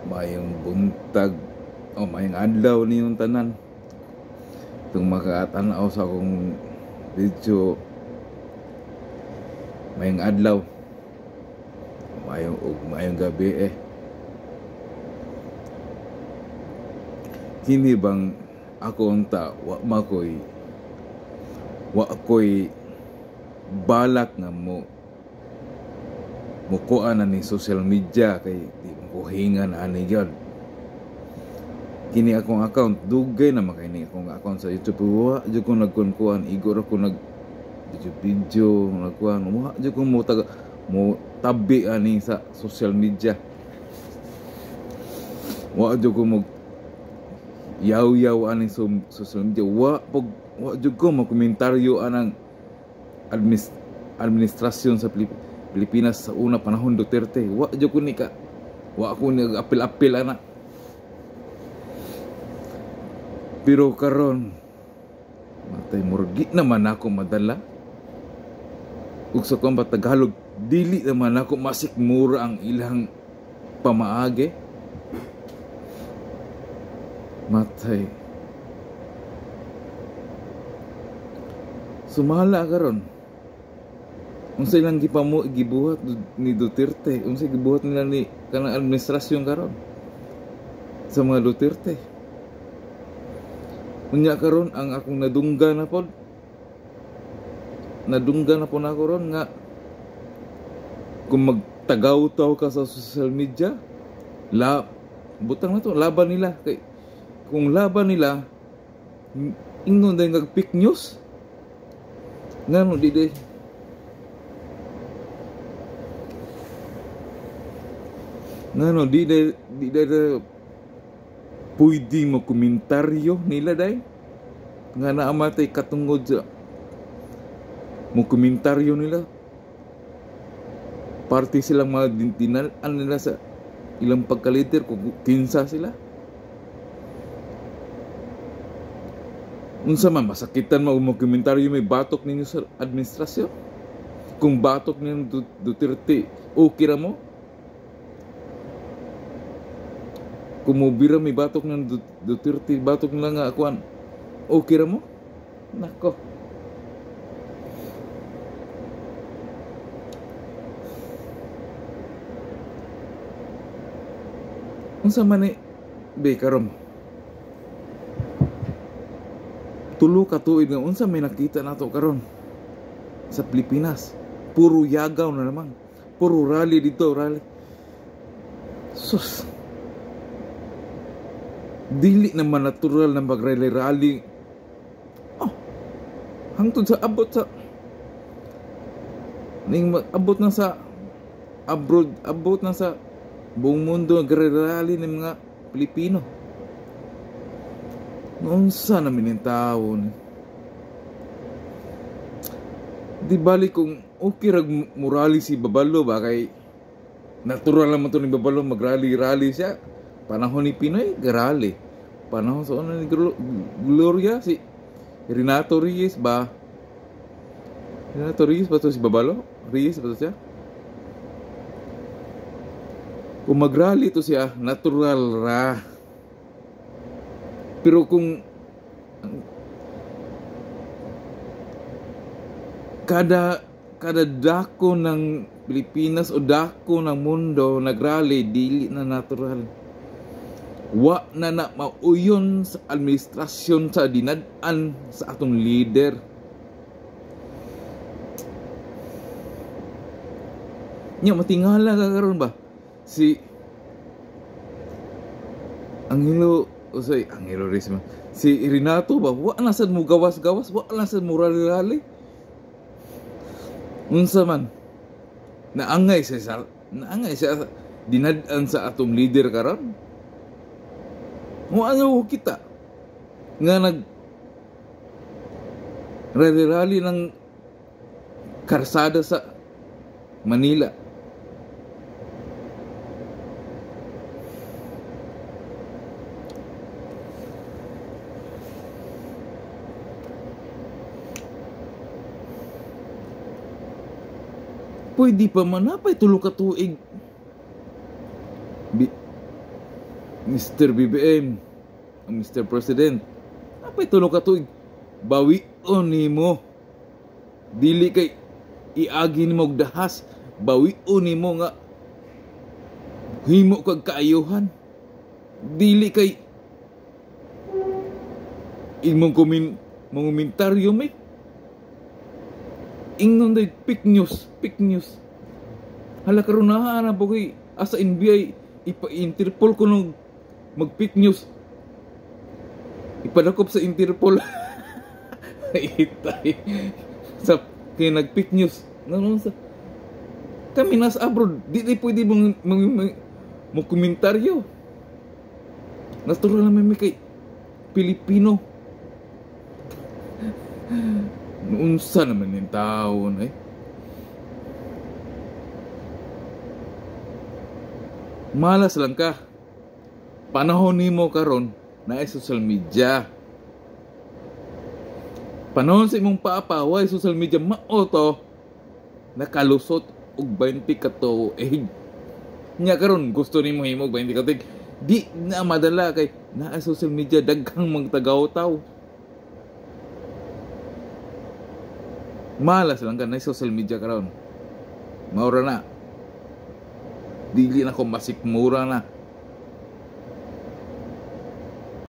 mayong buntag o mayong adlaw niyong tanan. Itong makatanaw sa akong video, mayong adlaw, mayong gabi Kini bang ako unta wa ako'y balak nga mukuan na ni social media kay di ko hinga na ani gyud. Kini akong account dugay na makaini akong account sa YouTube. Wa jud ko nagkuan igor ako nag video nagkuan. Wa jud ko mo tabi ani sa social media. Wa jud ko mo yaw ani sa social media. Wa jud ko mo komentaryo anang administrasyon sa Pilipinas sa una panahon Duterte. Wa jud ko ni ka. Wa ako nag-apil-apil ana. Pero karon matay murgi naman ako madala. Ug sa kong Tagalog, dili naman ako masikmura ang ilang pamaagi. Matay. Sumala karon. Unsa ilang gibuhat ni Duterte? Unsa gibuhat nila ni kanang administrasyon karon sa mga Duterte? Unya karon ang akong nadungga na po nako ron nga kung magtagaw-taw ka sa social media, butang na to, laban nila. Kay kung laban nila, ingon dahil nag-fake news. Ngano di day pwede mo komentaryo nila day nga naamatay katungod sa mo komentaryo nila. Party silang mga dinalan nila sa ilang pagkaliter kung kinsa sila. Unsa man masakitan mo komentaryo may batok ninyo sa administrasyon. Kung batok ninyo Duterte, okay ra mo? Kung mubira may batok ng Duterte, batok nila nga akuan, okay ra mo? Nako. Unsa man ni karon? Tulo ka tuig nga unsa may nakita nato karon sa Pilipinas? Puro yagaw na naman. Puro rally dito, rally. Sus. Dili naman natural na mag-rally. Hangtod sa abot sa abot na sa abroad, abot na sa buong mundo nag-rally ng mga Pilipino. Unsa namin yung tao ni? Di bali kung okay rag murali si Babalo ba kay natural naman to ni Babalo mag-rally siya. Panahon ni Pinoy, garali. Panahon sa una ni Gloria, si Renato Reyes ba? Renato Reyes ba to si Babalo? Reyes ba to siya? Kung mag-rally to siya, natural ra. Pero kung kada dako ng Pilipinas o dako ng mundo nag-rally, dili na natural. Wa na mauyon sa administrasyon sa dinadaan sa atong leader. Nya matingala ka karon ba si Angelo Rizman, si Renato ba wa na sad mo gawas-gawas, wa na sad mo rally. Unsa man naangay siya dinadaan sa atong leader karon. Ano kita nga rally ng karsada sa Manila. Pwede pa man napay tulo ka tuig Mr. BBM, Mr. President, apay tulong ka tuig, bawion nimo. Dili kay iagi nimo og dahas, bawion nimo nga himo kag kaayuhan. Dili kay imong komentaryo may ingnon day fake news. Hala karon na po kay asa NBI ipa-Interpol ko nung mag-fake news. Ipadakop sa Interpol. Itay. Sa kay nag-fake news. Nanon sa kami nasa abroad, di pwede mong komentaryo. Natural naman may kay Pilipino. Unsa naman yung taon eh. Malas lang ka. Panahon nimo karon na ay social media. Panahon sa imong paapaway social media mao to nakalusot og 20 ka to nya karon gusto nimo himo 20 ka tuig di na madala kay naa social media daghang magtagaw-taw. Malas lang ka na social media karon. Maura na. Dili na ko masikmura na.